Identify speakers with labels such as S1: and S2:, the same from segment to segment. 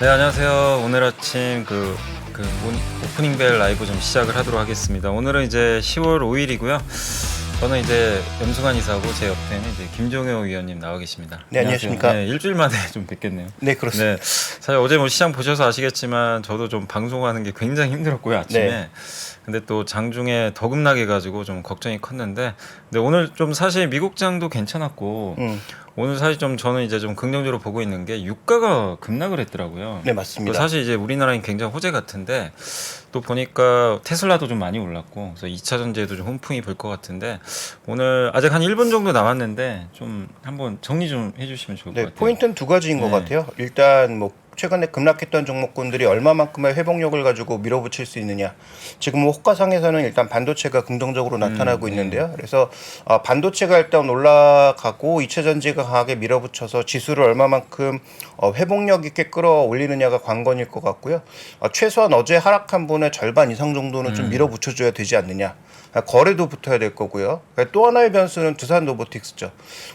S1: 네, 안녕하세요. 오늘 아침 오프닝 벨 라이브 좀 시작을 하도록 하겠습니다. 오늘은 이제 10월 5일이고요. 저는 이제 염승환 이사고 제 옆에는 이제 김종효 위원님 나와 계십니다.
S2: 네, 안녕하십니까.
S1: 네, 일주일 만에 좀 뵙겠네요.
S2: 네, 그렇습니다.
S1: 네, 사실 어제 뭐 시장 보셔서 아시겠지만 저도 좀 방송하는 게 굉장히 힘들었고요, 아침에.
S2: 네.
S1: 근데 또 장중에 더 급락해 가지고 좀 걱정이 컸는데, 근데 오늘 좀 사실 미국장도 괜찮았고, 오늘 사실 좀 저는 이제 좀 긍정적으로 보고 있는 게 유가가 급락을 했더라고요.
S2: 네, 맞습니다.
S1: 사실 이제 우리나라는 굉장히 호재 같은데 또 보니까 테슬라도 좀 많이 올랐고, 그래서 2차 전지에도 좀 훈풍이 불 것 같은데, 오늘 아직 한 1분 정도 남았는데 좀 한번 정리 좀 해주시면 좋을 것
S2: 네,
S1: 같아요.
S2: 포인트는 두 가지인 것
S1: 네.
S2: 같아요. 일단 뭐 최근에 급락했던 종목군들이 얼마만큼의 회복력을 가지고 밀어붙일 수 있느냐. 지금 뭐 호가상에서는 일단 반도체가 긍정적으로 나타나고 있는데요. 그래서 반도체가 일단 올라가고 2차 전지가 강하게 밀어붙여서 지수를 얼마만큼 회복력 있게 끌어올리느냐가 관건일 것 같고요. 최소한 어제 하락한 분의 절반 이상 정도는 좀 밀어붙여줘야 되지 않느냐. 거래도 붙어야 될 거고요. 또 하나의 변수는 두산 로보틱스죠.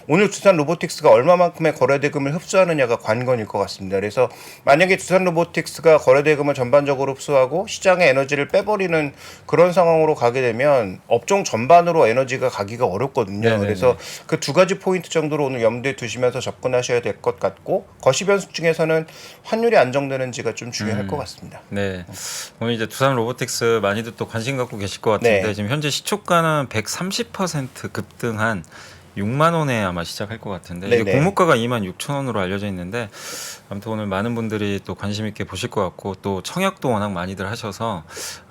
S2: 오늘 두산 로보틱스가 얼마만큼의 거래 대금을 흡수하느냐가 관건일 것 같습니다. 그래서 만약에 두산 로보틱스가 거래 대금을 전반적으로 흡수하고 시장의 에너지를 빼버리는 그런 상황으로 가게 되면 업종 전반으로 에너지가 가기가 어렵거든요.
S1: 네네네.
S2: 그래서 그 두 가지 포인트 정도로 오늘 염두에 두시면서 접근하셔야 될 것 같고, 거시 변수 중에서는 환율이 안정되는지가 좀 중요할 것 같습니다.
S1: 네, 오늘 이제 두산 로보틱스 많이들 또 관심 갖고 계실 것 같은데
S2: 네.
S1: 지금 현재 시초가는 130% 급등한 6만 원에 아마 시작할 것 같은데 이제
S2: 네네.
S1: 공모가가 2만 6천 원으로 알려져 있는데 아무튼 오늘 많은 분들이 또 관심 있게 보실 것 같고 또 청약도 워낙 많이들 하셔서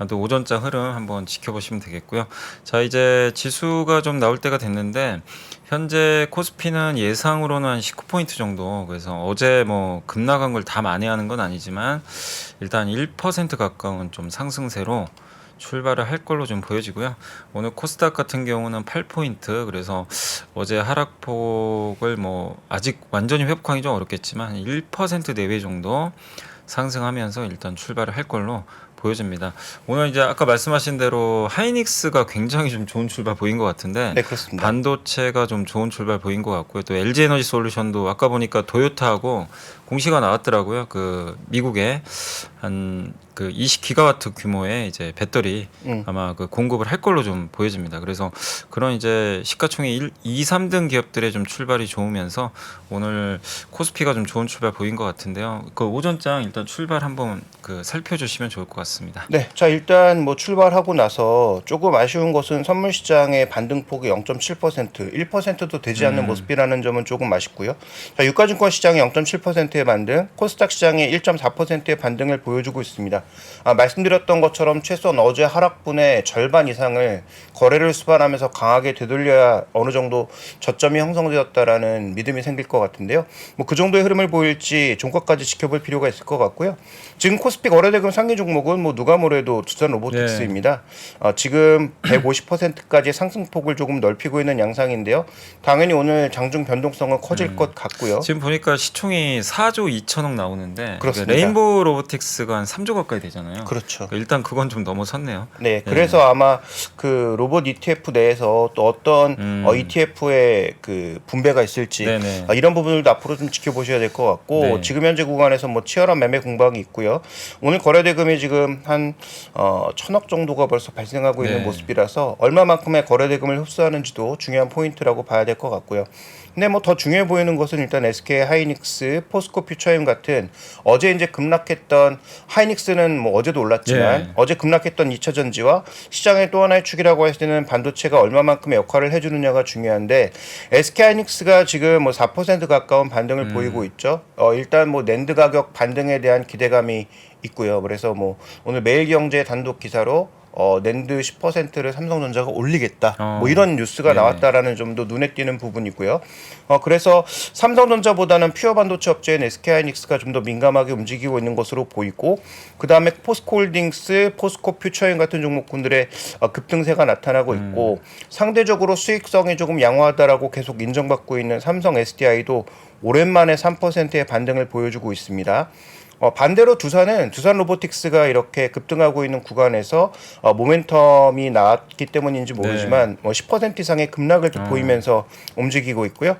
S1: 또 오전장 흐름 한번 지켜보시면 되겠고요. 자, 이제 지수가 좀 나올 때가 됐는데 현재 코스피는 예상으로는 한 19포인트 정도, 그래서 어제 뭐 급락한 걸 다 만회하는 건 아니지만 일단 1% 가까운 좀 상승세로 출발을 할 걸로 좀 보여지고요. 오늘 코스닥 같은 경우는 8포인트, 그래서 어제 하락폭을 뭐 아직 완전히 회복하기 좀 어렵겠지만 1% 내외 정도 상승하면서 일단 출발을 할 걸로 보여집니다. 오늘 이제 아까 말씀하신 대로 하이닉스가 굉장히 좀 좋은 출발 보인 것 같은데
S2: 네, 그렇습니다.
S1: 반도체가 좀 좋은 출발 보인 것 같고요. 또 LG 에너지 솔루션도 아까 보니까 도요타하고 공시가 나왔더라고요. 그 미국에 한 그 20기가와트 규모의 이제 배터리 아마 그 공급을 할 걸로 좀 보여집니다. 그래서 그런 이제 시가총액 2, 3등 기업들의 좀 출발이 좋으면서 오늘 코스피가 좀 좋은 출발 보인 것 같은데요. 그 오전장 일단 출발 한번 그 살펴주시면 좋을 것 같습니다.
S2: 네, 자 일단 뭐 출발하고 나서 조금 아쉬운 것은 선물 시장의 반등폭이 0.7%, 1%도 되지 않는 모습이라는 점은 조금 아쉽고요. 자, 유가증권 시장이 0.7%의 반등, 코스닥 시장이 1.4%의 반등을 보여주고 있습니다. 말씀드렸던 것처럼 최소한 어제 하락분의 절반 이상을 거래를 수반하면서 강하게 되돌려야 어느 정도 저점이 형성되었다라는 믿음이 생길 것 같은데요. 뭐 그 정도의 흐름을 보일지 종가까지 지켜볼 필요가 있을 것 같고요. 지금 코스피 거래대금 상위 종목은 뭐 누가 뭐래도 두산 로보틱스입니다. 지금 150%까지 상승폭을 조금 넓히고 있는 양상인데요. 당연히 오늘 장중 변동성은 커질 것 같고요.
S1: 지금 보니까 시총이 4조 2천억 나오는데
S2: 그렇습니다.
S1: 레인보우 로보틱스가 한 3조 가까이 되잖아요.
S2: 그렇죠.
S1: 일단 그건 좀 넘어섰네요.
S2: 네, 그래서 아마 그 로봇 ETF 내에서 또 어떤 ETF의 그 분배가 있을지
S1: 네네.
S2: 이런 부분들도 앞으로 좀 지켜보셔야 될 것 같고
S1: 네.
S2: 지금 현재 구간에서 뭐 치열한 매매 공방이 있고요. 오늘 거래 대금이 지금 한 1,000억 정도가 벌써 발생하고 있는
S1: 네.
S2: 모습이라서 얼마만큼의 거래 대금을 흡수하는지도 중요한 포인트라고 봐야 될 것 같고요. 근데 뭐 더 중요해 보이는 것은 일단 SK 하이닉스, 포스코 퓨처엠 같은 어제 이제 급락했던 하이닉스는 뭐 어제도 올랐지만
S1: 예.
S2: 어제 급락했던 2차 전지와 시장의 또 하나의 축이라고 할 수 있는 반도체가 얼마만큼의 역할을 해주느냐가 중요한데 SK 하이닉스가 지금 뭐 4% 가까운 반등을 보이고 있죠. 일단 뭐 낸드 가격 반등에 대한 기대감이 있고요. 그래서 뭐 오늘 매일경제 단독 기사로 낸드 10%를 삼성전자가 올리겠다. 뭐 이런 뉴스가
S1: 네네.
S2: 나왔다라는 점도 눈에 띄는 부분이고요. 그래서 삼성전자보다는 퓨어 반도체 업체인 SK하이닉스가 좀 더 민감하게 움직이고 있는 것으로 보이고, 그 다음에 포스코홀딩스, 포스코 퓨처엠 같은 종목군들의 급등세가 나타나고 있고, 상대적으로 수익성이 조금 양호하다라고 계속 인정받고 있는 삼성 SDI도 오랜만에 3%의 반등을 보여주고 있습니다. 반대로 두산 로보틱스가 이렇게 급등하고 있는 구간에서 모멘텀이 나왔기 때문인지 모르지만 10% 이상의 급락을 또 보이면서 움직이고 있고요.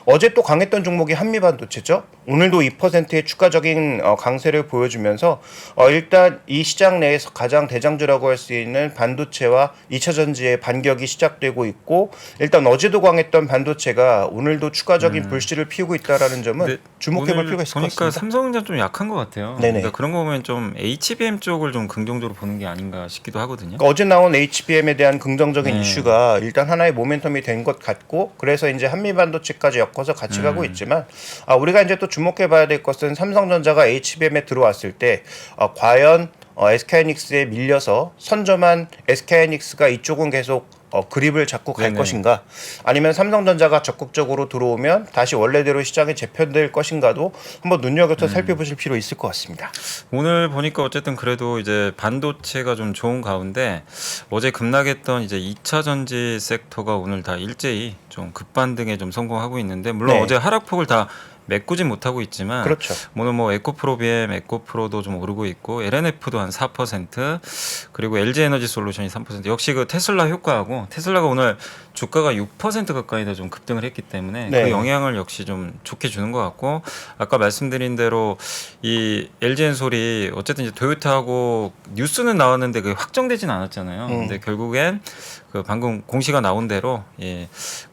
S2: 어제 또 강했던 종목이 한미반도체죠. 오늘도 2%의 추가적인 강세를 보여주면서 일단 이 시장 내에서 가장 대장주라고 할 수 있는 반도체와 2차 전지의 반격이 시작되고 있고 일단 어제도 강했던 반도체가 오늘도 추가적인 불씨를 피우고 있다라는 점은 주목해볼 필요가 있을 것
S1: 보니까
S2: 같습니다.
S1: 삼성전자 좀 약한 것 같아요.
S2: 네네.
S1: 그러니까 그런 거 보면 좀 HBM 쪽을 좀 긍정적으로 보는 게 아닌가 싶기도 하거든요.
S2: 그러니까 어제 나온 HBM에 대한 긍정적인 이슈가 일단 하나의 모멘텀이 된 것 같고 그래서 이제 한미 반도체까지 엮어서 같이 가고 있지만 우리가 이제 또 주목해봐야 될 것은 삼성전자가 HBM에 들어왔을 때 과연 SK하이닉스에 밀려서 선점한 SK하이닉스가 이쪽은 계속 그립을 잡고 갈
S1: 네네.
S2: 것인가 아니면 삼성전자가 적극적으로 들어오면 다시 원래대로 시장에 재편될 것인가도 한번 눈여겨서 살펴보실 필요 있을 것 같습니다.
S1: 오늘 보니까 어쨌든 그래도 이제 반도체가 좀 좋은 가운데 어제 급락했던 이제 2차 전지 섹터가 오늘 다 일제히 좀 급반등에 좀 성공하고 있는데 물론
S2: 네.
S1: 어제 하락폭을 다 메꾸진 못하고 있지만
S2: 그렇죠.
S1: 오늘 뭐 에코프로 BM, 에코프로도 좀 오르고 있고 LNF도 한 4% 그리고 LG에너지 솔루션이 3% 역시 그 테슬라 효과하고 테슬라가 오늘 주가가 6% 가까이 더 좀 급등을 했기 때문에
S2: 네.
S1: 그 영향을 역시 좀 좋게 주는 것 같고 아까 말씀드린 대로 이 LG엔솔이 어쨌든 이제 토요타하고 뉴스는 나왔는데 그게 확정되진 않았잖아요. 근데 결국엔 그 방금 공시가 나온 대로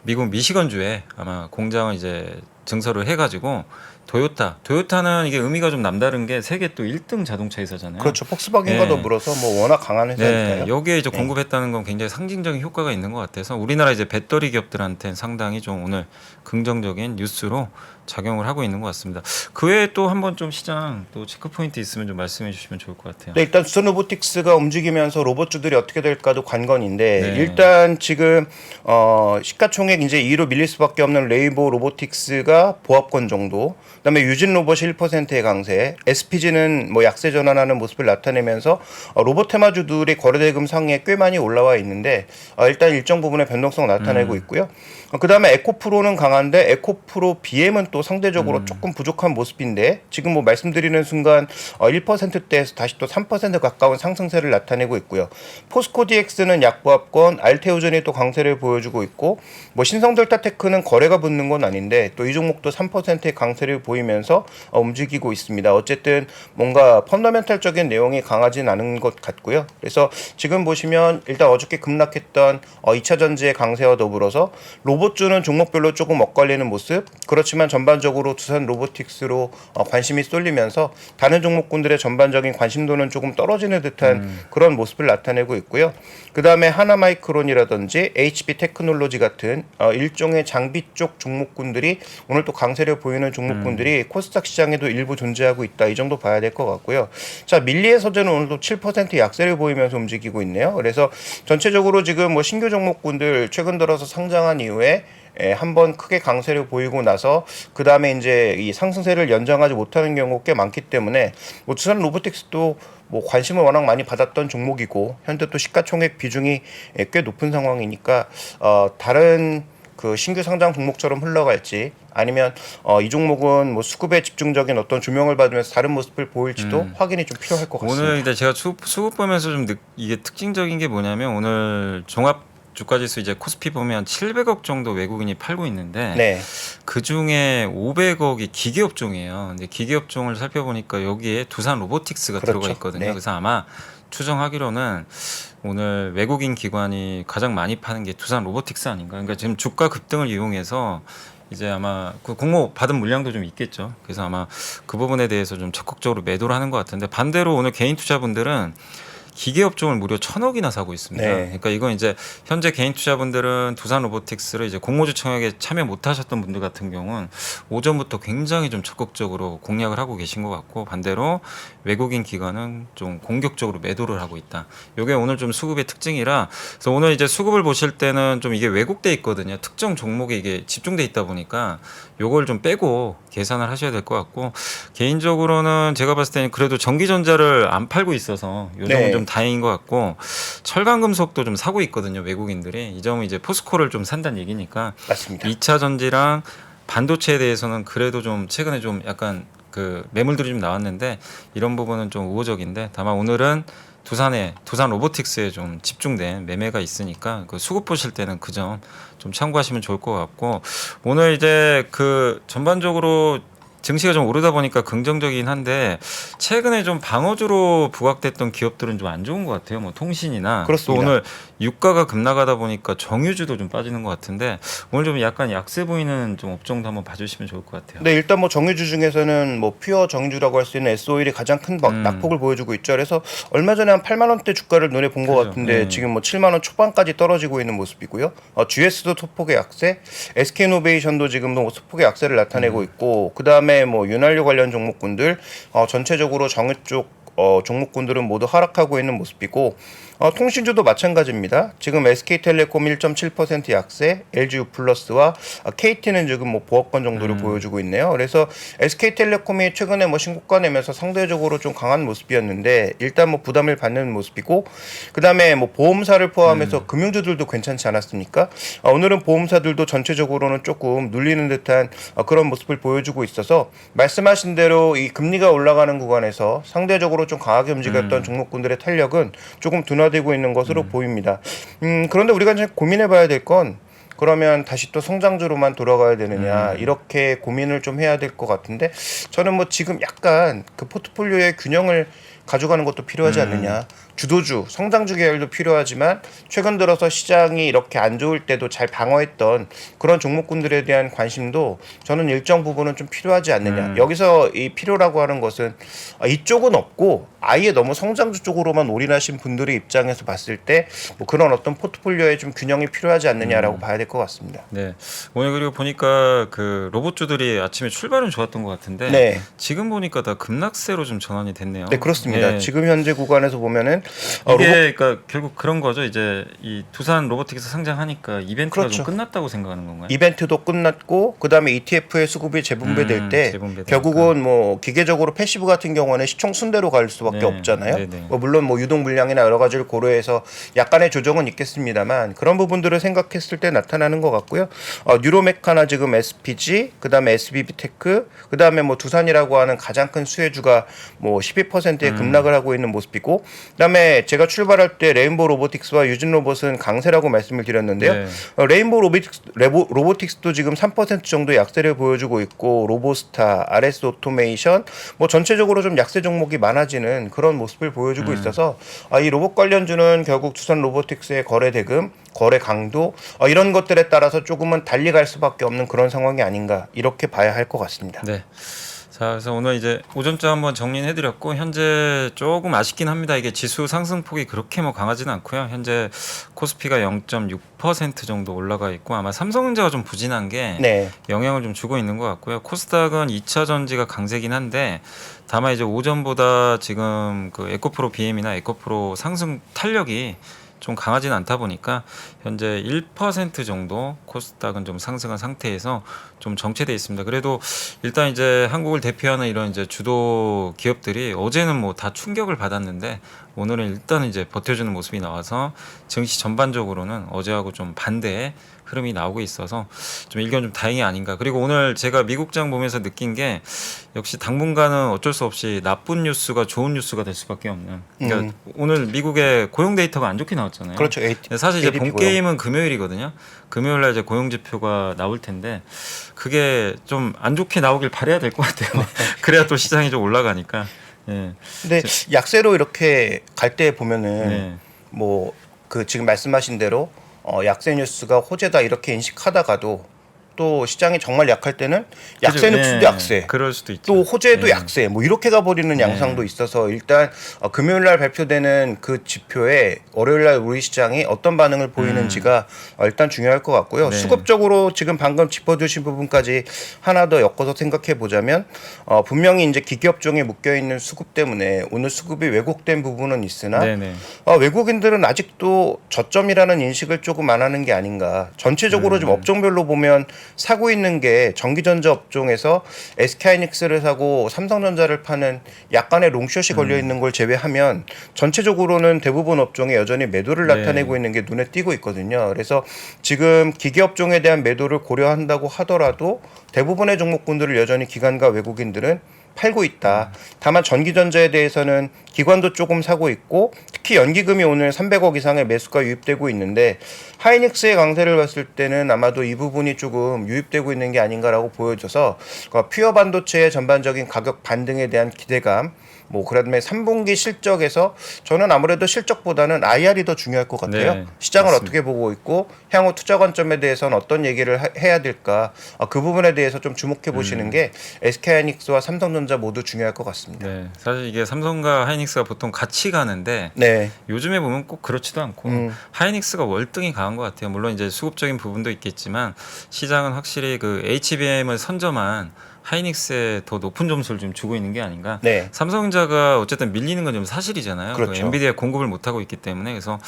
S1: 미국 미시건주에 아마 공장을 이제 증설을 해가지고 토요타는 이게 의미가 좀 남다른 게 세계 또 1등 자동차 회사잖아요.
S2: 그렇죠. 폭스바겐과
S1: 네.
S2: 더불어서 뭐 워낙 강한 회사니까요.
S1: 네, 여기에 이제 공급했다는 건 굉장히 상징적인 효과가 있는 것 같아서 우리나라 이제 배터리 기업들한테는 상당히 좀 오늘 긍정적인 뉴스로 작용을 하고 있는 것 같습니다. 그 외에 또 한번 좀 시장 또 체크 포인트 있으면 좀 말씀해 주시면 좋을 것 같아요.
S2: 네, 일단 두산 로보틱스가 움직이면서 로봇주들이 어떻게 될까도 관건인데
S1: 네.
S2: 일단 지금 시가총액 이제 2위로 밀릴 수밖에 없는 레이보 로보틱스가 보합권 정도. 그다음에 유진 로봇이 1%의 강세, SPG는 뭐 약세 전환하는 모습을 나타내면서 로봇 테마주들이 거래대금 상위에 꽤 많이 올라와 있는데 일단 일정 부분의 변동성 나타내고 있고요. 그다음에 에코프로는 강한데 에코프로 BM은 또 상대적으로 조금 부족한 모습인데 지금 뭐 말씀드리는 순간 1%대에서 다시 또 3% 가까운 상승세를 나타내고 있고요. 포스코 DX는 약보합권, 알테오전이 또 강세를 보여주고 있고 뭐 신성델타테크는 거래가 붙는 건 아닌데 또 이 종목도 3%의 강세를 보이면서 움직이고 있습니다. 어쨌든 뭔가 펀더멘탈적인 내용이 강하진 않은 것 같고요. 그래서 지금 보시면 일단 어저께 급락했던 2차 전지의 강세와 더불어서 로봇주는 종목별로 조금 엇갈리는 모습. 그렇지만 전반적으로 두산 로보틱스로 관심이 쏠리면서 다른 종목군들의 전반적인 관심도는 조금 떨어지는 듯한 그런 모습을 나타내고 있고요. 그 다음에 하나마이크론이라든지 HP 테크놀로지 같은 일종의 장비 쪽 종목군들이 오늘 또 강세를 보이는 종목군들이 코스닥 시장에도 일부 존재하고 있다. 이 정도 봐야 될 것 같고요. 자, 밀리에서는 오늘도 7% 약세를 보이면서 움직이고 있네요. 그래서 전체적으로 지금 뭐 신규 종목군들 최근 들어서 상장한 이후에 한번 크게 강세를 보이고 나서 그 다음에 이제 이 상승세를 연장하지 못하는 경우가 꽤 많기 때문에 뭐 두산 로보틱스도 뭐 관심을 워낙 많이 받았던 종목이고 현재 또 시가총액 비중이 꽤 높은 상황이니까 다른 그 신규 상장 종목처럼 흘러갈지 아니면 이 종목은 뭐 수급에 집중적인 어떤 조명을 받으면서 다른 모습을 보일지도 확인이 좀 필요할 것 같습니다.
S1: 오늘 근데 제가 수급 보면서 좀 이게 특징적인 게 뭐냐면 오늘 종합 주가지수 이제 코스피 보면 700억 정도 외국인이 팔고 있는데
S2: 네.
S1: 그 중에 500억이 기계업종이에요. 근데 기계업종을 살펴보니까 여기에 두산 로보틱스가
S2: 그렇죠.
S1: 들어가 있거든요.
S2: 네.
S1: 그래서 아마 추정하기로는 오늘 외국인 기관이 가장 많이 파는 게 두산 로보틱스 아닌가. 그러니까 지금 주가 급등을 이용해서 이제 아마 그 공모 받은 물량도 좀 있겠죠. 그래서 아마 그 부분에 대해서 좀 적극적으로 매도를 하는 것 같은데 반대로 오늘 개인 투자분들은 기계업종을 무려 1,000억이나 사고 있습니다.
S2: 네.
S1: 그러니까 이건 이제 현재 개인 투자분들은 두산 로보틱스를 이제 공모주 청약에 참여 못하셨던 분들 같은 경우는 오전부터 굉장히 좀 적극적으로 공략을 하고 계신 것 같고 반대로 외국인 기관은 좀 공격적으로 매도를 하고 있다. 이게 오늘 좀 수급의 특징이라 그래서 오늘 이제 수급을 보실 때는 좀 이게 왜곡돼 있거든요. 특정 종목에 이게 집중돼 있다 보니까 요걸 좀 빼고 계산을 하셔야 될 것 같고 개인적으로는 제가 봤을 때는 그래도 전기전자를 안 팔고 있어서 요 점은
S2: 네.
S1: 좀 다행인 것 같고 철강금속도 좀 사고 있거든요. 외국인들이 이 점은 이제 포스코를 좀 산다는 얘기니까
S2: 맞습니다.
S1: 2차 전지랑 반도체에 대해서는 그래도 좀 최근에 좀 약간 그 매물들이 좀 나왔는데 이런 부분은 좀 우호적인데 다만 오늘은 두산 로보틱스에 좀 집중된 매매가 있으니까 그 수급 보실 때는 그 점 좀 참고하시면 좋을 것 같고 오늘 이제 그 전반적으로 증시가 좀 오르다 보니까 긍정적이긴 한데 최근에 좀 방어주로 부각됐던 기업들은 좀 안 좋은 것 같아요. 뭐 통신이나
S2: 그렇습니다.
S1: 또 오늘 유가가 급락하다 보니까 정유주도 좀 빠지는 것 같은데 오늘 좀 약간 약세 보이는 좀 업종도 한번 봐주시면 좋을 것 같아요.
S2: 네, 일단 뭐 정유주 중에서는 뭐 퓨어 정유주라고 할 수 있는 S-오일이 가장 큰 낙폭을 보여주고 있죠. 그래서 얼마 전에 한 8만 원대 주가를 눈에 본 것
S1: 그죠.
S2: 같은데
S1: 네.
S2: 지금 뭐 7만 원 초반까지 떨어지고 있는 모습이고요. GS도 소폭의 약세, SK이노베이션도 지금 뭐 소폭의 약세를 나타내고 있고 그 다음에 뭐 윤활유 관련 종목군들 전체적으로 정유 쪽 종목군들은 모두 하락하고 있는 모습이고 통신주도 마찬가지입니다. 지금 SK텔레콤 1.7% 약세, LG유플러스와 KT는 지금 뭐 보합권 정도를 보여주고 있네요. 그래서 SK텔레콤이 최근에 뭐 신고가 내면서 상대적으로 좀 강한 모습이었는데 일단 뭐 부담을 받는 모습이고 그다음에 뭐 보험사를 포함해서 금융주들도 괜찮지 않았습니까? 오늘은 보험사들도 전체적으로는 조금 눌리는 듯한 그런 모습을 보여주고 있어서 말씀하신 대로 이 금리가 올라가는 구간에서 상대적으로 좀 강하게 움직였던 종목군들의 탄력은 조금 둔화되고 있는 것으로 보입니다. 그런데 우리가 이제 고민해봐야 될 건 그러면 다시 또 성장주로만 돌아가야 되느냐 이렇게 고민을 좀 해야 될 것 같은데 저는 뭐 지금 약간 그 포트폴리오의 균형을 가져가는 것도 필요하지 않느냐. 주도주, 성장주 계열도 필요하지만 최근 들어서 시장이 이렇게 안 좋을 때도 잘 방어했던 그런 종목군들에 대한 관심도 저는 일정 부분은 좀 필요하지 않느냐. 여기서 이 필요라고 하는 것은 이쪽은 없고 아예 너무 성장주 쪽으로만 올인하신 분들의 입장에서 봤을 때 뭐 그런 어떤 포트폴리오에 좀 균형이 필요하지 않느냐라고 봐야 될 것 같습니다.
S1: 네. 오늘 그리고 보니까 그 로봇주들이 아침에 출발은 좋았던 것 같은데
S2: 네.
S1: 지금 보니까 다 급락세로 좀 전환이 됐네요.
S2: 네, 그렇습니다.
S1: 네.
S2: 지금 현재 구간에서 보면은
S1: 이게 그러니까 결국 그런 거죠. 이제 이 두산 로보틱스 상장하니까 이벤트가
S2: 그렇죠.
S1: 좀 끝났다고 생각하는 건가요?
S2: 이벤트도 끝났고 그다음에 ETF의 수급이 재분배될 때
S1: 재분배되니까.
S2: 결국은 뭐 기계적으로 패시브 같은 경우는 시총 순대로 갈 수밖에
S1: 네.
S2: 없잖아요.
S1: 네네.
S2: 뭐 물론 뭐 유동 물량이나 여러 가지를 고려해서 약간의 조정은 있겠습니다만 그런 부분들을 생각했을 때 나타나는 것 같고요. 뉴로메카나 지금 SPG, 그다음에 SBB테크, 그다음에 뭐 두산이라고 하는 가장 큰 수혜주가 뭐 12%의 급락을 하고 있는 모습이고 그다음에 제가 출발할 때 레인보우 로보틱스와 유진 로봇은 강세라고 말씀을 드렸는데요.
S1: 네.
S2: 레인보우 로보틱스도 지금 3% 정도 약세를 보여주고 있고 로보스타, RS 오토메이션 뭐 전체적으로 좀 약세 종목이 많아지는 그런 모습을 보여주고 있어서 이 로봇 관련주는 결국 두산 로보틱스의 거래 대금, 거래 강도 이런 것들에 따라서 조금은 달리 갈 수밖에 없는 그런 상황이 아닌가 이렇게 봐야 할 것 같습니다.
S1: 네. 자, 그래서 오늘 이제 오전자 한번 정리해 드렸고 현재 조금 아쉽긴 합니다. 이게 지수 상승폭이 그렇게 뭐 강하지는 않고요. 현재 코스피가 0.6% 정도 올라가 있고 아마 삼성전자가 좀 부진한 게
S2: 네.
S1: 영향을 좀 주고 있는 것 같고요. 코스닥은 2차 전지가 강세긴 한데 다만 이제 오전보다 지금 그 에코프로 BM이나 에코프로 상승 탄력이 좀 강하지는 않다 보니까 현재 1% 정도 코스닥은 좀 상승한 상태에서 좀 정체돼 있습니다. 그래도 일단 이제 한국을 대표하는 이런 이제 주도 기업들이 어제는 뭐 다 충격을 받았는데 오늘은 일단 이제 버텨주는 모습이 나와서 증시 전반적으로는 어제하고 좀 반대의 흐름이 나오고 있어서 좀 일견 좀 다행이 아닌가. 그리고 오늘 제가 미국장 보면서 느낀 게 역시 당분간은 어쩔 수 없이 나쁜 뉴스가 좋은 뉴스가 될 수밖에 없는. 그러니까 오늘 미국의 고용 데이터가 안 좋게 나왔잖아요.
S2: 그렇죠.
S1: 사실 이제
S2: ADP
S1: 본 게임은 금요일이거든요. 금요일 날 이제 고용 지표가 나올 텐데 그게 좀 안 좋게 나오길 바라야 될 것 같아요. 그래야 또 시장이 좀 올라가니까. 예.
S2: 근데 약세로 이렇게 갈 때 보면은
S1: 네.
S2: 뭐 그 지금 말씀하신 대로 약세 뉴스가 호재다 이렇게 인식하다가도 또 시장이 정말 약할 때는 약세
S1: 그죠?
S2: 뉴스도
S1: 예.
S2: 약세,
S1: 그럴 수도 있죠.
S2: 또 호재도
S1: 예.
S2: 약세, 뭐 이렇게 가버리는 양상도 있어서 일단 금요일 날 발표되는 그 지표에 월요일 날 우리 시장이 어떤 반응을 보이는지가 일단 중요할 것 같고요.
S1: 네.
S2: 수급적으로 지금 방금 짚어주신 부분까지 하나 더 엮어서 생각해 보자면 분명히 이제 기계업종에 묶여 있는 수급 때문에 오늘 수급이 왜곡된 부분은 있으나
S1: 네네.
S2: 외국인들은 아직도 저점이라는 인식을 조금 안 하는 게 아닌가. 전체적으로 좀 업종별로 보면 사고 있는 게 전기전자 업종에서 SK하이닉스를 사고 삼성전자를 파는 약간의 롱숏이 걸려 있는 걸 제외하면 전체적으로는 대부분 업종에 여전히 매도를
S1: 네.
S2: 나타내고 있는 게 눈에 띄고 있거든요. 그래서 지금 기계업종에 대한 매도를 고려한다고 하더라도 대부분의 종목군들을 여전히 기관과 외국인들은 팔고 있다. 다만 전기전자에 대해서는 기관도 조금 사고 있고 특히 연기금이 오늘 300억 이상의 매수가 유입되고 있는데 하이닉스의 강세를 봤을 때는 아마도 이 부분이 조금 유입되고 있는 게 아닌가라고 보여져서 퓨어 반도체의 전반적인 가격 반등에 대한 기대감 그다음에 3분기 실적에서 저는 아무래도 실적보다는 IR이 더 중요할 것 같아요.
S1: 네,
S2: 시장을
S1: 맞습니다.
S2: 어떻게 보고 있고 향후 투자 관점에 대해서는 어떤 얘기를 해야 될까 그 부분에 대해서 좀 주목해 보시는 게 SK하이닉스와 삼성전자 모두 중요할 것 같습니다.
S1: 네, 사실 이게 삼성과 하이닉스가 보통 같이 가는데
S2: 네.
S1: 요즘에 보면 꼭 그렇지도 않고 하이닉스가 월등히 강한 것 같아요. 물론 이제 수급적인 부분도 있겠지만 시장은 확실히 그 HBM을 선점한 하이닉스에 더 높은 점수를 좀 주고 있는 게 아닌가.
S2: 네.
S1: 삼성전자가 어쨌든 밀리는 건 좀 사실이잖아요.
S2: 그렇죠.
S1: 그 엔비디아 공급을 못 하고 있기 때문에 그래서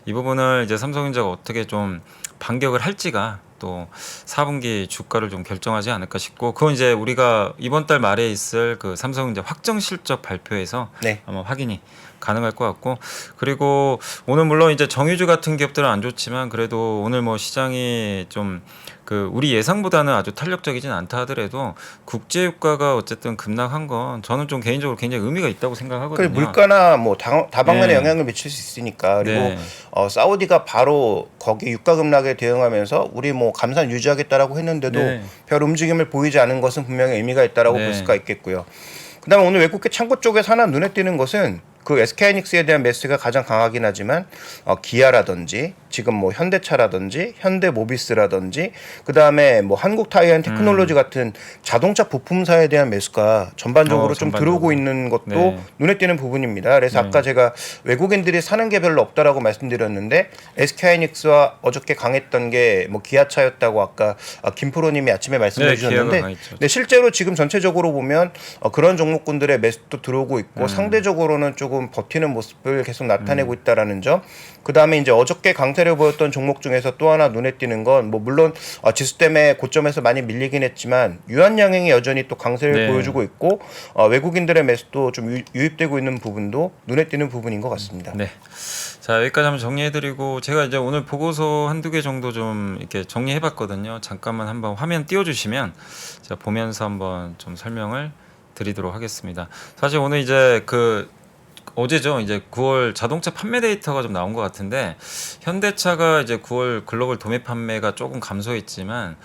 S1: 이 부분을 이제 삼성전자가 어떻게 좀 반격을 할지가 또 4분기 주가를 좀 결정하지 않을까 싶고 그건 이제 우리가 이번 달 말에 있을 그 삼성전자 확정 실적 발표에서
S2: 네.
S1: 아마 확인이 가능할 것 같고 그리고 오늘 물론 이제 정유주 같은 기업들은 안 좋지만 그래도 오늘 뭐 시장이 좀 그 우리 예상보다는 아주 탄력적이진 않다 하더라도 국제 유가가 어쨌든 급락한 건 저는 좀 개인적으로 굉장히 의미가 있다고
S2: 그
S1: 생각하거든요.
S2: 물가나 다방면에
S1: 네.
S2: 영향을 미칠 수 있으니까 그리고
S1: 네.
S2: 사우디가 바로 거기 유가 급락에 대응하면서 우리 감산 유지하겠다라고 했는데도
S1: 네.
S2: 별 움직임을 보이지 않은 것은 분명히 의미가 있다라고
S1: 네.
S2: 볼 수가 있겠고요. 그다음에 오늘 외국계 창고 쪽에서 하나 눈에 띄는 것은 그 SK하이닉스에 대한 매수가 가장 강하긴 하지만 기아라든지 지금 현대차라든지 현대모비스라든지 그다음에 한국타이어앤테크놀로지 같은 자동차 부품사에 대한 매수가 전반적으로 좀
S1: 전반적으로.
S2: 들어오고 있는 것도
S1: 네.
S2: 눈에 띄는 부분입니다. 그래서
S1: 네.
S2: 아까 제가 외국인들이 사는 게 별로 없다라고 말씀드렸는데 SK하이닉스와 어저께 강했던 게 기아차였다고 아까 김프로님이 아침에 말씀해
S1: 네,
S2: 주셨는데
S1: 기아가 강했죠.
S2: 근데 실제로 지금 전체적으로 보면 그런 종목군들의 매수도 들어오고 있고 상대적으로는 조금 버티는 모습을 계속 나타내고 있다라는 점. 그 다음에 이제 어저께 강세를 보였던 종목 중에서 또 하나 눈에 띄는 건 물론 지수 때문에 고점에서 많이 밀리긴 했지만 유한양행이 여전히 또 강세를
S1: 네.
S2: 보여주고 있고 외국인들의 매수도 좀 유입되고 있는 부분도 눈에 띄는 부분인 것 같습니다.
S1: 네. 자, 여기까지 한번 정리해드리고 제가 이제 오늘 보고서 한두 개 정도 좀 이렇게 정리해봤거든요. 잠깐만 한번 화면 띄워주시면 제가 보면서 한번 좀 설명을 드리도록 하겠습니다. 사실 오늘 이제 어제죠. 이제 9월 자동차 판매 데이터가 좀 나온 것 같은데 현대차가 이제 9월 글로벌 도매 판매가 조금 감소했지만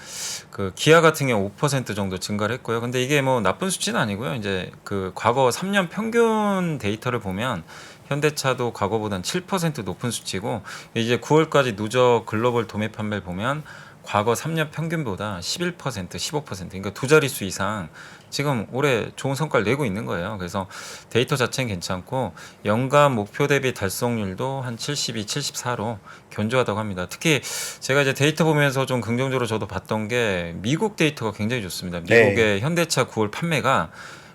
S1: 그 기아 같은 경우 5% 정도 증가를 했고요. 근데 이게 나쁜 수치는 아니고요. 이제 그 과거 3년 평균 데이터를 보면 현대차도 과거보다는 7% 높은 수치고 이제 9월까지 누적 글로벌 도매 판매를 보면 과거 3년 평균보다 11%, 15% 그러니까 두 자릿수 이상 지금 올해 좋은 성과를 내고 있는 거예요. 그래서 데이터 자체는 괜찮고 연간 목표 대비 달성률도 한 72, 74로 견조하다고 합니다. 특히 제가 이제 데이터 보면서 좀 긍정적으로 저도 봤던 게 미국 데이터가 굉장히 좋습니다. 미국의 현대차 9월 판매가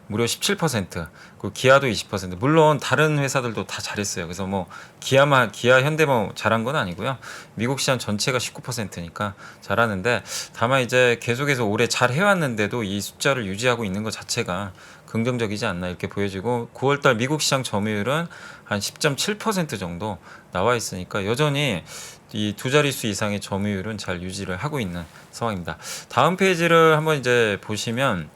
S1: 무려 17%, 그 기아도 20%. 물론 다른 회사들도 다 잘했어요. 그래서 기아, 현대 잘한 건 아니고요. 미국 시장 전체가 19%니까 잘하는데 다만 이제 계속해서 올해 잘 해왔는데도 이 숫자를 유지하고 있는 것 자체가 긍정적이지 않나 이렇게 보여지고 9월달 미국 시장 점유율은 한 10.7% 정도 나와 있으니까 여전히 이 두 자릿수 이상의 점유율은 잘 유지를 하고 있는 상황입니다. 다음 페이지를 한번 이제 보시면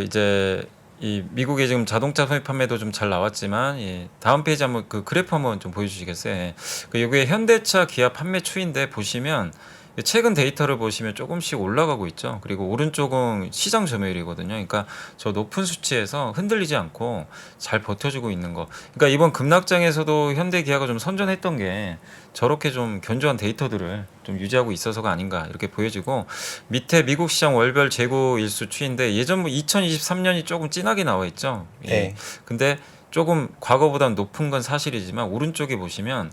S1: 이제 이 미국의 지금 자동차 소비 판매도 좀 잘 나왔지만 다음 페이지 한번 그 그래프 한번 좀 보여주시겠어요? 이게 현대차 기아 판매 추인데 보시면 최근 데이터를 보시면 조금씩 올라가고 있죠. 그리고 오른쪽은 시장 점유율이거든요. 그러니까 저 높은 수치에서 흔들리지 않고 잘 버텨주고 있는 거. 그러니까 이번 급락장에서도 현대 기아가 좀 선전했던 게 저렇게 좀 견조한 데이터들을 좀 유지하고 있어서가 아닌가 이렇게 보여지고 밑에 미국 시장 월별 재고 일수 추인데 예전 2023년이 조금 진하게 나와 있죠.
S2: 네.
S1: 근데 조금 과거보다 높은 건 사실이지만 오른쪽에 보시면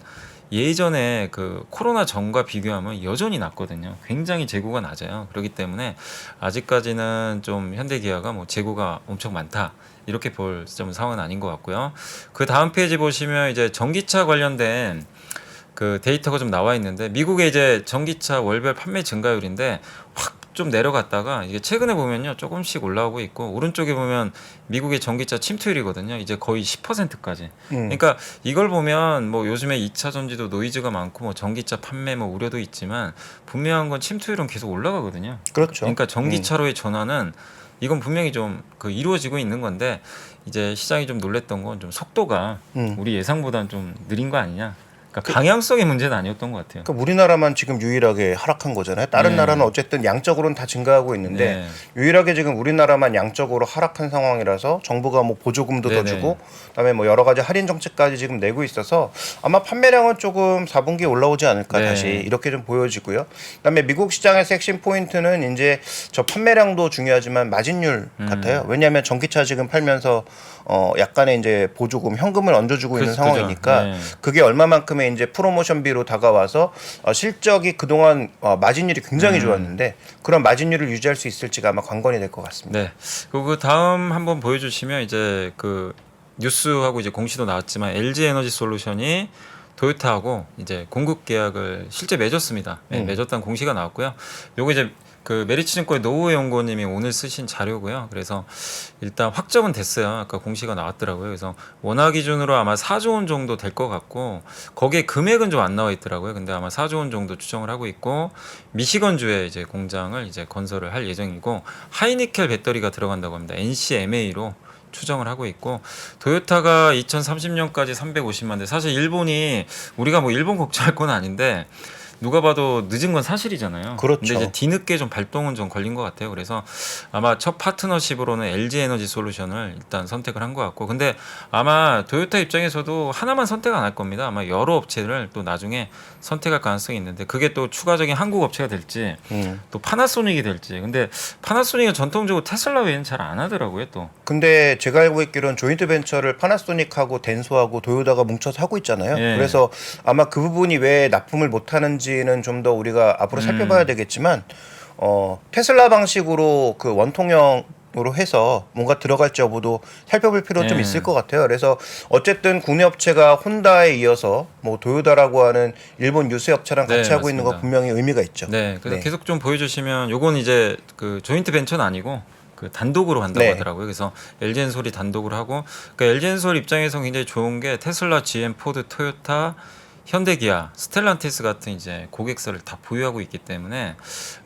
S1: 예전에 그 코로나 전과 비교하면 여전히 낮거든요. 굉장히 재고가 낮아요. 그렇기 때문에 아직까지는 좀 현대기아가 재고가 엄청 많다. 이렇게 볼 상황은 아닌 것 같고요. 그 다음 페이지 보시면 이제 전기차 관련된 그 데이터가 좀 나와 있는데 미국의 이제 전기차 월별 판매 증가율인데 확 좀 내려갔다가 이게 최근에 보면요 조금씩 올라오고 있고 오른쪽에 보면 미국의 전기차 침투율이거든요. 이제 거의 10%까지. 그러니까 이걸 보면 요즘에 2차 전지도 노이즈가 많고 전기차 판매 우려도 있지만 분명한 건 침투율은 계속 올라가거든요.
S2: 그렇죠.
S1: 그러니까 전기차로의 전환은 이건 분명히 좀 그 이루어지고 있는 건데 이제 시장이 좀 놀랬던 건 좀 속도가 우리 예상보다는 좀 느린 거 아니냐. 그러니까 방향성의 문제는 아니었던 것 같아요.
S2: 그러니까 우리나라만 지금 유일하게 하락한 거잖아요. 다른
S1: 네.
S2: 나라는 어쨌든 양적으로는 다 증가하고 있는데
S1: 네.
S2: 유일하게 지금 우리나라만 양적으로 하락한 상황이라서 정부가 뭐 보조금도 더
S1: 네네.
S2: 주고 그다음에 뭐 여러 가지 할인 정책까지 지금 내고 있어서 아마 판매량은 조금 4분기에 올라오지 않을까
S1: 네.
S2: 다시 이렇게 좀 보여지고요. 그다음에 미국 시장에서 핵심 포인트는 이제 저 판매량도 중요하지만 마진율 같아요. 왜냐하면 전기차 지금 팔면서 약간의 이제 보조금 현금을 얹어주고 있는
S1: 그죠.
S2: 상황이니까
S1: 네.
S2: 그게 얼마만큼의 이제 프로모션비로 다가와서 실적이 그동안 마진율이 굉장히 좋았는데 그런 마진율을 유지할 수 있을지가 아마 관건이 될 것 같습니다.
S1: 네. 그리고 그 다음 한번 보여주시면 이제 그 뉴스하고 이제 공시도 나왔지만 LG 에너지 솔루션이 도요타하고 이제 공급 계약을 실제 맺었습니다. 네, 맺었다는 공시가 나왔고요. 요거 이제 그 메리츠증권의 노우혜 연구원님이 오늘 쓰신 자료고요. 그래서 일단 확정은 됐어요. 아까 공시가 나왔더라고요. 그래서 원화 기준으로 아마 4조 원 정도 될 것 같고 거기에 금액은 좀 안 나와 있더라고요. 근데 아마 4조 원 정도 추정을 하고 있고 미시건주에 이제 공장을 이제 건설을 할 예정이고 하이니켈 배터리가 들어간다고 합니다. NCMA로 추정을 하고 있고 도요타가 2030년까지 350만 대. 사실 일본이 우리가 뭐 일본 걱정할 건 아닌데 누가 봐도 늦은 건 사실이잖아요.
S2: 그렇죠.
S1: 근데 이제 뒤늦게 좀 발동은 좀 걸린 것 같아요. 그래서 아마 첫 파트너십으로는 LG 에너지 솔루션을 일단 선택을 한 것 같고, 근데 아마 도요타 입장에서도 하나만 선택 안 할 겁니다. 아마 여러 업체를 또 나중에 선택할 가능성이 있는데 그게 또 추가적인 한국 업체가 될지 또 파나소닉이 될지. 근데 파나소닉은 전통적으로 테슬라 외에는 잘 안 하더라고요. 또.
S2: 근데 제가 알고 있기로는 조인트 벤처를 파나소닉하고 덴소하고 도요타가 뭉쳐서 하고 있잖아요.
S1: 예.
S2: 그래서 아마 그 부분이 왜 납품을 못 하는지는 좀 더 우리가 앞으로 살펴봐야 되겠지만 테슬라 방식으로 그 원통형으로 해서 뭔가 들어갈지 여부도 살펴볼 필요 좀
S1: 예.
S2: 있을 것 같아요. 그래서 어쨌든 국내 업체가 혼다에 이어서 뭐 도요타라고 하는 일본 유수 업체랑 같이
S1: 네,
S2: 하고 있는 거
S1: 맞습니다.
S2: 분명히 의미가 있죠.
S1: 네, 그래서
S2: 네.
S1: 계속 좀 보여주시면 요건 이제 그 조인트 벤처는 아니고 그 단독으로 한다고
S2: 네.
S1: 하더라고요. 그래서 LG엔솔이 단독으로 하고, 그러니까 LG엔솔 입장에서 굉장히 좋은 게 테슬라, GM, 포드, 토요타, 현대기아, 스텔란티스 같은 이제 고객사를 다 보유하고 있기 때문에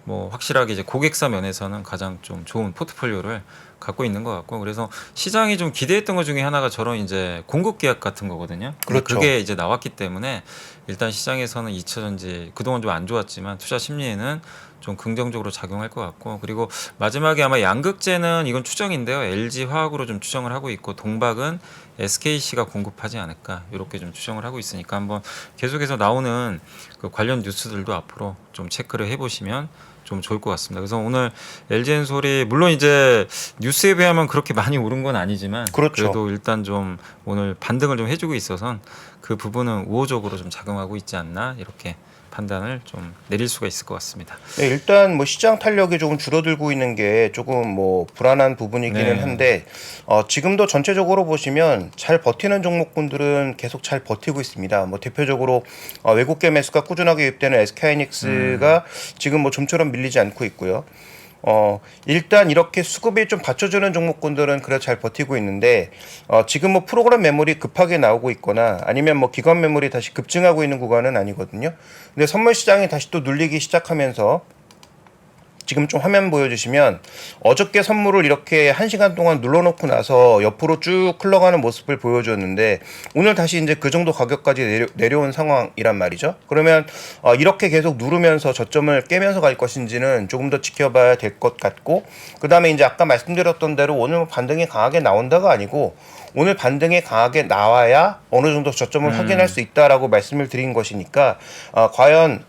S1: 뭐 확실하게 이제 고객사 면에서는 가장 좀 좋은 포트폴리오를 갖고 있는 것 같고, 그래서 시장이 좀 기대했던 것 중에 하나가 저런 이제 공급 계약 같은 거거든요. 근데
S2: 그렇죠.
S1: 그게 이제 나왔기 때문에 일단 시장에서는 2차전지 그동안 좀 안 좋았지만 투자 심리에는 좀 긍정적으로 작용할 것 같고, 그리고 마지막에 아마 양극재는 이건 추정인데요. LG 화학으로 좀 추정을 하고 있고 동박은 SKC가 공급하지 않을까 이렇게 좀 추정을 하고 있으니까 한번 계속해서 나오는 그 관련 뉴스들도 앞으로 좀 체크를 해보시면 좀 좋을 것 같습니다. 그래서 오늘 LG엔솔이 물론 이제 뉴스에 비하면 그렇게 많이 오른 건 아니지만
S2: 그렇죠.
S1: 그래도 일단 좀 오늘 반등을 좀 해주고 있어서 그 부분은 우호적으로 좀 작용하고 있지 않나 이렇게 판단을 좀 내릴 수가 있을 것 같습니다.
S2: 네, 일단 뭐 시장 탄력이 조금 줄어들고 있는 게 조금 뭐 불안한 부분이기는
S1: 네.
S2: 한데 지금도 전체적으로 보시면 잘 버티는 종목군들은 계속 잘 버티고 있습니다. 뭐 대표적으로 외국계 매수가 꾸준하게 유입되는 SK하이닉스가 지금 뭐 좀처럼 밀리지 않고 있고요. 일단 이렇게 수급이 좀 받쳐주는 종목군들은 그래도 잘 버티고 있는데 지금 뭐 프로그램 메모리 급하게 나오고 있거나 아니면 뭐 기관 메모리 다시 급증하고 있는 구간은 아니거든요. 근데 선물 시장이 다시 또 눌리기 시작하면서 지금 좀 화면 보여주시면 어저께 선물을 이렇게 1시간 동안 눌러놓고 나서 옆으로 쭉 흘러가는 모습을 보여줬는데 오늘 다시 이제 그 정도 가격까지 내려온 상황이란 말이죠. 그러면 이렇게 계속 누르면서 저점을 깨면서 갈 것인지는 조금 더 지켜봐야 될 것 같고, 그 다음에 이제 아까 말씀드렸던 대로 오늘 반등이 강하게 나온다가 아니고 오늘 반등이 강하게 나와야 어느 정도 저점을 확인할 수 있다라고 말씀을 드린 것이니까 과연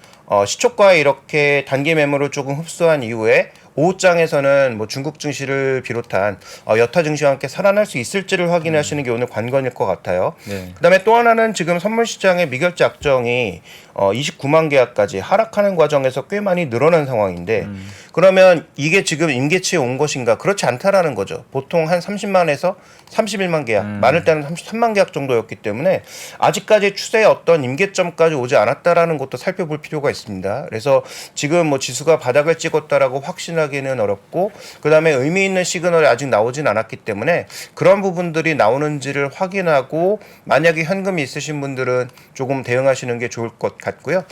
S2: 시초가에 이렇게 단기 매물을 조금 흡수한 이후에 오후장에서는 뭐 중국 증시를 비롯한 여타 증시와 함께 살아날 수 있을지를 확인하시는 게 오늘 관건일 것 같아요.
S1: 네.
S2: 그다음에 또 하나는 지금 선물 시장의 미결제 악정이 29만 계약까지 하락하는 과정에서 꽤 많이 늘어난 상황인데 그러면 이게 지금 임계치에 온 것인가? 그렇지 않다라는 거죠. 보통 한 30만에서 31만 계약, 많을 때는 33만 계약 정도였기 때문에 아직까지 추세의 어떤 임계점까지 오지 않았다라는 것도 살펴볼 필요가 있습니다. 그래서 지금 뭐 지수가 바닥을 찍었다라고 확신하기 판단하기는 어렵고 그다음에 의미 있는 시그널이 아직 나오진 않았기 때문에 그런 부분들이 나오는지를 확인하고 만약에 현금이 있으신 분들은 조금 대응하시는 게 좋을 것 같고요.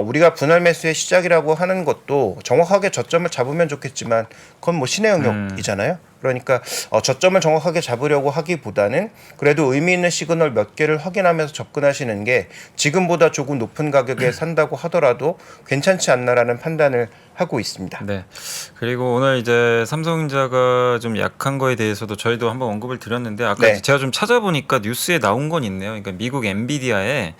S2: 우리가 분할 매수의 시작이라고 하는 것도 정확하게 저점을 잡으면 좋겠지만 그건 뭐 신의 영역이잖아요. 그러니까 저점을 정확하게 잡으려고 하기보다는 그래도 의미 있는 시그널 몇 개를 확인하면서 접근하시는 게 지금보다 조금 높은 가격에 산다고 하더라도 괜찮지 않나라는 판단을 하고 있습니다.
S1: 네. 그리고 오늘 이제 삼성전자가 좀 약한 거에 대해서도 저희도 한번 언급을 드렸는데 아까
S2: 네.
S1: 제가 좀 찾아보니까 뉴스에 나온 건 있네요. 그러니까 미국 엔비디아에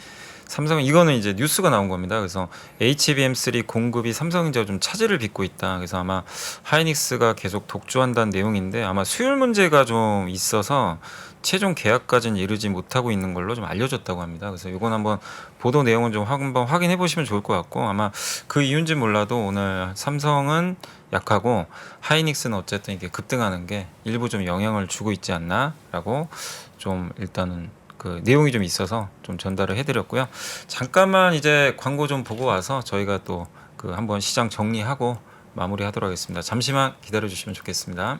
S1: 삼성 이거는 이제 뉴스가 나온 겁니다. 그래서 HBM3 공급이 삼성전자가 좀 차질을 빚고 있다. 그래서 아마 하이닉스가 계속 독주한다는 내용인데 아마 수율 문제가 좀 있어서 최종 계약까지는 이르지 못하고 있는 걸로 좀 알려졌다고 합니다. 그래서 이건 한번 보도 내용은 좀 한번 확인해 보시면 좋을 것 같고 아마 그 이유인지 몰라도 오늘 삼성은 약하고 하이닉스는 어쨌든 이게 급등하는 게 일부 좀 영향을 주고 있지 않나라고 좀 일단은 그 내용이 좀 있어서 좀 전달을 해드렸고요. 잠깐만 이제 광고 좀 보고 와서 저희가 또 그 한번 시장 정리하고 마무리하도록 하겠습니다. 잠시만 기다려 주시면 좋겠습니다.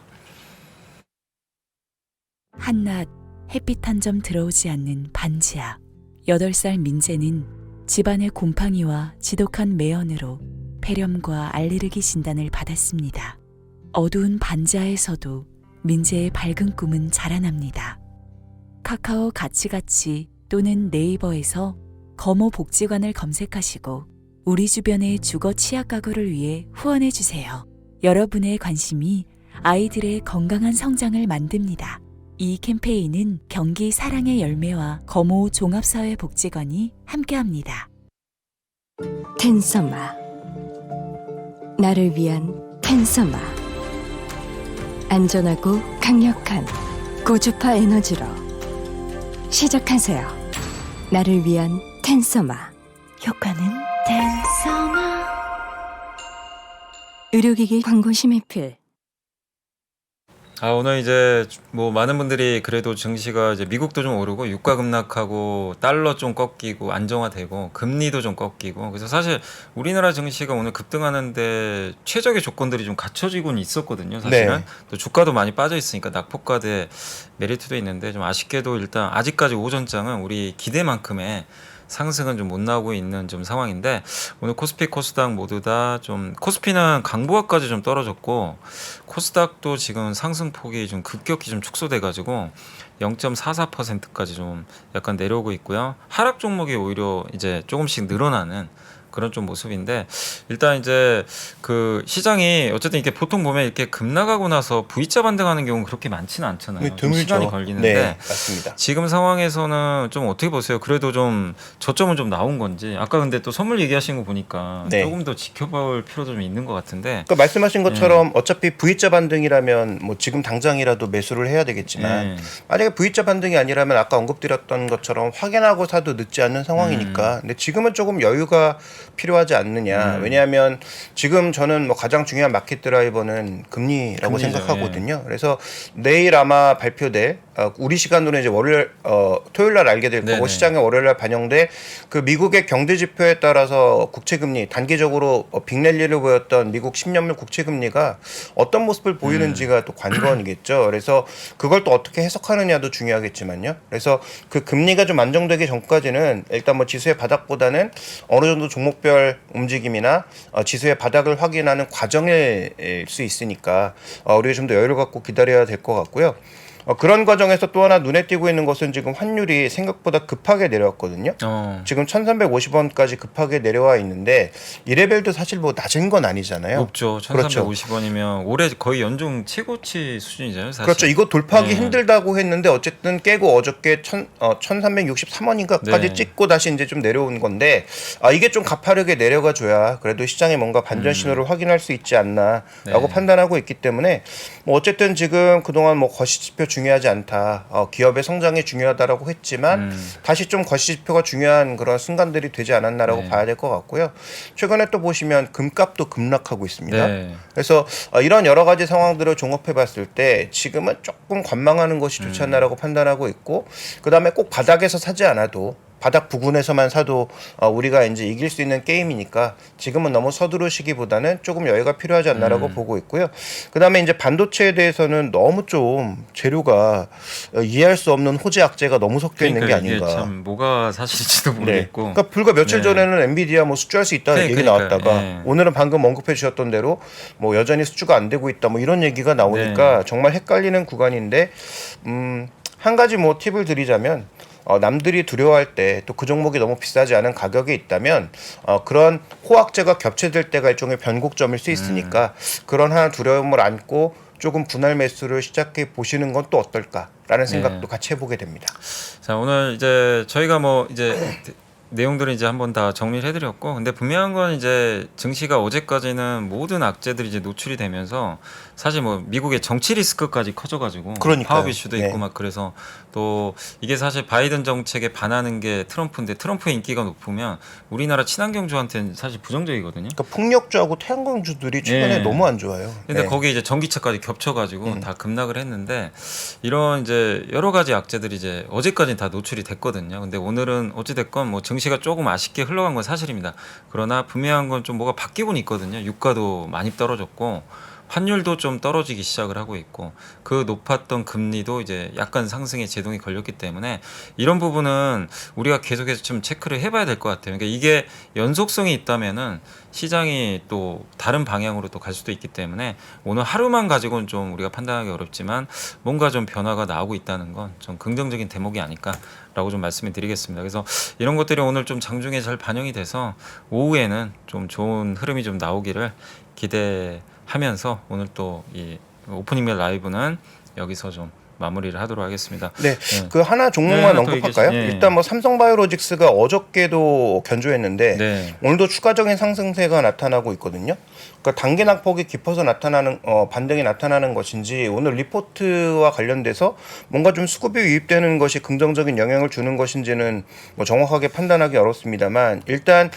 S3: 한낮 햇빛 한 점 들어오지 않는 반지하. 8살 민재는 집안의 곰팡이와 지독한 매연으로 폐렴과 알레르기 진단을 받았습니다. 어두운 반지하에서도 민재의 밝은 꿈은 자라납니다. 카카오 가치가치 또는 네이버에서 거모 복지관을 검색하시고 우리 주변의 주거 취약 가구를 위해 후원해 주세요. 여러분의 관심이 아이들의 건강한 성장을 만듭니다. 이 캠페인은 경기 사랑의 열매와 거모 종합사회복지관이 함께합니다.
S4: 텐서마. 나를 위한 텐서마. 안전하고 강력한 고주파 에너지로 시작하세요. 나를 위한 텐서마. 효과는 텐서마. 의료기기 광고 심의필.
S1: 오늘 이제 뭐 많은 분들이 그래도 증시가 이제 미국도 좀 오르고 유가 급락하고 달러 좀 꺾이고 안정화되고 금리도 좀 꺾이고 그래서 사실 우리나라 증시가 오늘 급등하는데 최적의 조건들이 좀 갖춰지고는 있었거든요. 사실은
S2: 네.
S1: 또 주가도 많이 빠져 있으니까 낙폭과대 메리트도 있는데 좀 아쉽게도 일단 아직까지 오전장은 우리 기대만큼의 상승은 좀 못 나오고 있는 좀 상황인데 오늘 코스피 코스닥 모두 다 좀 코스피는 강보합까지 좀 떨어졌고 코스닥도 지금 상승폭이 좀 급격히 좀 축소돼 가지고 0.44%까지 좀 약간 내려오고 있고요. 하락 종목이 오히려 이제 조금씩 늘어나는 그런 좀 모습인데 일단 이제 그 시장이 어쨌든 이렇게 보통 보면 이렇게 급락하고 나서 V자 반등하는 경우는 그렇게 많지는 않잖아요. 좀
S2: 드물죠.
S1: 시간이 걸리는데
S2: 네, 맞습니다.
S1: 지금 상황에서는 좀 어떻게 보세요? 그래도 좀 저점은 좀 나온 건지 아까 근데 또 선물 얘기하신 거 보니까
S2: 네.
S1: 조금 더 지켜볼 필요도 좀 있는 것 같은데
S2: 그러니까 말씀하신 것처럼 어차피 V자 반등이라면 뭐 지금 당장이라도 매수를 해야 되겠지만
S1: 네.
S2: 만약에 V자 반등이 아니라면 아까 언급드렸던 것처럼 확인하고 사도 늦지 않는 상황이니까 근데 지금은 조금 여유가 필요하지 않느냐. 왜냐하면 지금 저는 뭐 가장 중요한 마켓 드라이버는 금리라고
S1: 금리죠.
S2: 생각하거든요. 그래서 내일 아마 발표될 우리 시간으로 이제 월요일 토요일 날 알게 될 거고
S1: 네네.
S2: 시장에 월요일 날 반영돼 그 미국의 경제 지표에 따라서 국채 금리 단기적으로 빅랠리를 보였던 미국 10년물 국채 금리가 어떤 모습을 보이는지가 또 관건이겠죠. 그래서 그걸 또 어떻게 해석하느냐도 중요하겠지만요. 그래서 그 금리가 좀 안정되기 전까지는 일단 뭐 지수의 바닥보다는 어느 정도 종목별 움직임이나 지수의 바닥을 확인하는 과정일 수 있으니까 우리가 좀 더 여유를 갖고 기다려야 될 것 같고요. 그런 과정에서 또 하나 눈에 띄고 있는 것은 지금 환율이 생각보다 급하게 내려왔거든요. 지금 1,350원까지 급하게 내려와 있는데 이 레벨도 사실 뭐 낮은 건 아니잖아요.
S1: 높죠.
S2: 그렇죠.
S1: 1,350원이면 올해 거의 연중 최고치 수준이잖아요. 사실.
S2: 그렇죠. 이거 돌파하기
S1: 네.
S2: 힘들다고 했는데 어쨌든 깨고 어저께 1,363원인가까지
S1: 네.
S2: 찍고 다시 이제 좀 내려온 건데 이게 좀 가파르게 내려가 줘야 그래도 시장에 뭔가 반전 신호를 확인할 수 있지 않나라고
S1: 네.
S2: 판단하고 있기 때문에 뭐 어쨌든 지금 그동안 뭐 거시지표 중요하지 않다. 기업의 성장이 중요하다라고 했지만 다시 좀 거시지표가 중요한 그런 순간들이 되지 않았나라고
S1: 네.
S2: 봐야 될 것 같고요. 최근에 또 보시면 금값도 급락하고 있습니다.
S1: 네.
S2: 그래서 이런 여러 가지 상황들을 종합해 봤을 때 지금은 조금 관망하는 것이 좋지 않나라고 판단하고 있고 그다음에 꼭 바닥에서 사지 않아도 바닥 부근에서만 사도 우리가 이제 이길 수 있는 게임이니까 지금은 너무 서두르시기보다는 조금 여유가 필요하지 않나라고 보고 있고요. 그다음에 이제 반도체에 대해서는 너무 좀 재료가 이해할 수 없는 호재 악재가 너무 섞여 있는 게
S1: 그러니까 이게
S2: 아닌가.
S1: 참 뭐가 사실인지도
S2: 네.
S1: 모르겠고.
S2: 그러니까 불과 며칠
S1: 네.
S2: 전에는 엔비디아 뭐 수주할 수 있다는 얘기
S1: 그러니까요.
S2: 나왔다가
S1: 예.
S2: 오늘은 방금 언급해 주셨던 대로 뭐 여전히 수주가 안 되고 있다 뭐 이런 얘기가 나오니까 정말 헷갈리는 구간인데 한 가지 뭐 팁을 드리자면 남들이 두려워할 때 또 그 종목이 너무 비싸지 않은 가격에 있다면 그런 호황제가 겹쳐질 때가 일종의 변곡점일 수 있으니까 그런 하나 두려움을 안고 조금 분할 매수를 시작해 보시는 건 또 어떨까라는 생각도 같이 해보게 됩니다.
S1: 자, 오늘 이제 저희가 뭐 이제 내용들은 이제 한번 다 정리를 해드렸고, 근데 분명한 건 이제 증시가 어제까지는 모든 악재들이 이제 노출이 되면서 사실 뭐 미국의 정치 리스크까지 커져가지고
S2: 그러니까요.
S1: 파업 이슈도
S2: 네.
S1: 있고 막 그래서 또 이게 사실 바이든 정책에 반하는 게 트럼프인데 트럼프의 인기가 높으면 우리나라 친환경주한테는 사실 부정적이거든요.
S2: 그러니까 폭력주하고 태양광주들이 최근에
S1: 네.
S2: 너무 안 좋아요.
S1: 근데
S2: 네.
S1: 거기에 이제 전기차까지 겹쳐가지고 다 급락을 했는데 이런 이제 여러 가지 악재들이 이제 어제까지는 다 노출이 됐거든요. 근데 오늘은 어찌됐건 뭐 증시가 조금 아쉽게 흘러간 건 사실입니다. 그러나 분명한 건 좀 뭐가 바뀌고는 있거든요. 유가도 많이 떨어졌고 환율도 좀 떨어지기 시작을 하고 있고 그 높았던 금리도 이제 약간 상승에 제동이 걸렸기 때문에 이런 부분은 우리가 계속해서 좀 체크를 해봐야 될 것 같아요. 그러니까 이게 연속성이 있다면은 시장이 또 다른 방향으로 또 갈 수도 있기 때문에 오늘 하루만 가지고는 좀 우리가 판단하기 어렵지만 뭔가 좀 변화가 나오고 있다는 건 좀 긍정적인 대목이 아닐까라고 좀 말씀을 드리겠습니다. 그래서 이런 것들이 오늘 좀 장중에 잘 반영이 돼서 오후에는 좀 좋은 흐름이 좀 나오기를 기대하면서 오늘 또 이 오프닝 라이브는 여기서 좀 마무리를 하도록 하겠습니다.
S2: 네,
S1: 네.
S2: 그 하나 종목만
S1: 네, 또
S2: 언급할까요?
S1: 얘기하시- 네.
S2: 일단 뭐 삼성바이오로직스가 어저께도 견조했는데
S1: 네.
S2: 오늘도 추가적인 상승세가 나타나고 있거든요. 그러니까 단기 낙폭이 깊어서 나타나는 반등이 나타나는 것인지 오늘 리포트와 관련돼서 뭔가 좀 수급이 유입되는 것이 긍정적인 영향을 주는 것인지는 뭐 정확하게 판단하기 어렵습니다만 일단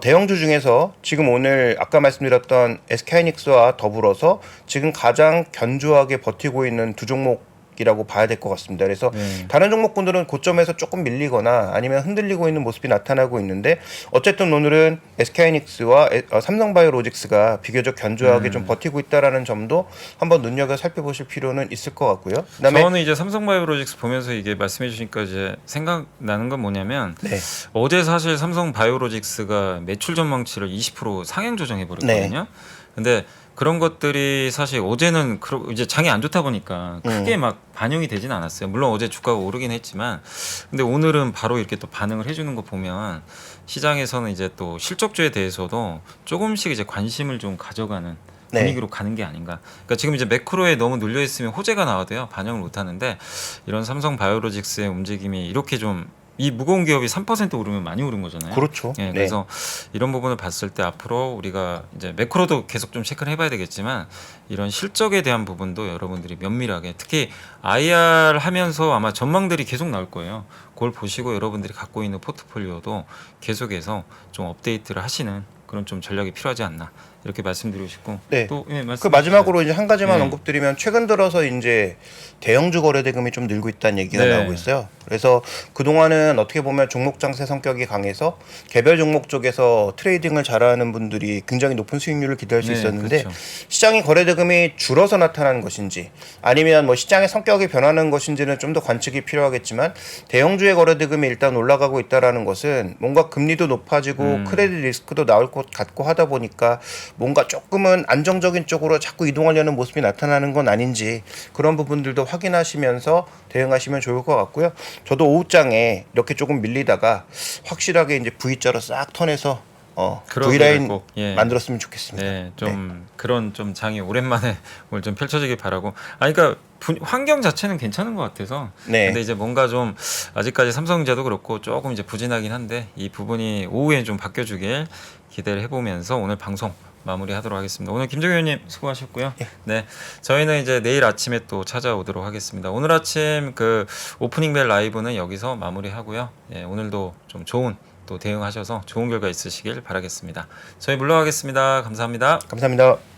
S2: 대형주 중에서 지금 오늘 아까 말씀드렸던 SK하이닉스와 더불어서 지금 가장 견조하게 버티고 있는 두 종목 이라고 봐야 될 것 같습니다. 그래서
S1: 네.
S2: 다른 종목군들은 고점에서 조금 밀리거나 아니면 흔들리고 있는 모습이 나타나고 있는데 어쨌든 오늘은 SK하이닉스와 삼성바이오로직스가 비교적 견조하게 좀 버티고 있다라는 점도 한번 눈여겨 살펴보실 필요는 있을 것 같고요. 그다음에
S1: 저는 이제 삼성바이오로직스 보면서 이게 말씀해 주시니까 이제 생각나는 건 뭐냐면
S2: 네.
S1: 어제 사실 삼성바이오로직스가 매출 전망치를 20% 상향 조정해 버렸거든요. 근데 그런 것들이 사실 어제는 이제 장이 안 좋다 보니까 크게 막 반영이 되진 않았어요. 물론 어제 주가가 오르긴 했지만, 근데 오늘은 바로 이렇게 또 반응을 해주는 거 보면 시장에서는 이제 또 실적주에 대해서도 조금씩 이제 관심을 좀 가져가는
S2: 네.
S1: 분위기로 가는 게 아닌가. 그러니까 지금 이제 매크로에 너무 눌려 있으면 호재가 나와도요 반영을 못 하는데 이런 삼성바이오로직스의 움직임이 이렇게 좀 이 무거운 기업이 3% 오르면 많이 오른 거잖아요.
S2: 그렇죠.
S1: 예,
S2: 네.
S1: 그래서 이런 부분을 봤을 때 앞으로 우리가 이제 매크로도 계속 좀 체크를 해봐야 되겠지만 이런 실적에 대한 부분도 여러분들이 면밀하게 특히 IR 하면서 아마 전망들이 계속 나올 거예요. 그걸 보시고 여러분들이 갖고 있는 포트폴리오도 계속해서 좀 업데이트를 하시는 그런 좀 전략이 필요하지 않나 이렇게 말씀드리고 싶고
S2: 네.
S1: 또 예,
S2: 그 마지막으로 이제 한 가지만
S1: 네.
S2: 언급드리면 최근 들어서 이제 대형주 거래 대금이 좀 늘고 있다는 얘기가
S1: 네.
S2: 나오고 있어요. 그래서 그동안은 어떻게 보면 종목 장세 성격이 강해서 개별 종목 쪽에서 트레이딩을 잘하는 분들이 굉장히 높은 수익률을 기대할 수
S1: 네,
S2: 있었는데
S1: 그렇죠.
S2: 시장이 거래 대금이 줄어서 나타나는 것인지 아니면 뭐 시장의 성격이 변하는 것인지는 좀 더 관측이 필요하겠지만 대형주의 거래 대금이 일단 올라가고 있다라는 것은 뭔가 금리도 높아지고 크레딧 리스크도 나올 것 같고 하다 보니까 뭔가 조금은 안정적인 쪽으로 자꾸 이동하려는 모습이 나타나는 건 아닌지 그런 부분들도 확인하시면서 대응하시면 좋을 것 같고요. 저도 오후장에 이렇게 조금 밀리다가 확실하게 이제 V자로 싹 턴해서
S1: 그러기를
S2: V라인
S1: 꼭, 예.
S2: 만들었으면 좋겠습니다.
S1: 네, 좀 그런 좀 장이 오랜만에 오늘 좀 펼쳐지길 바라고. 아니 그러니까 환경 자체는 괜찮은 것 같아서.
S2: 네.
S1: 근데 이제 뭔가 좀 아직까지 삼성전자도 그렇고 조금 이제 부진하긴 한데 이 부분이 오후에 좀 바뀌어주길 기대를 해보면서 오늘 방송 마무리하도록 하겠습니다. 오늘 김정희 의원님 수고하셨고요. 네, 저희는 이제 내일 아침에 또 찾아오도록 하겠습니다. 오늘 아침 그 오프닝 벨 라이브는 여기서 마무리하고요. 예, 오늘도 좀 좋은 또 대응하셔서 좋은 결과 있으시길 바라겠습니다. 저희 물러가겠습니다. 감사합니다.
S2: 감사합니다.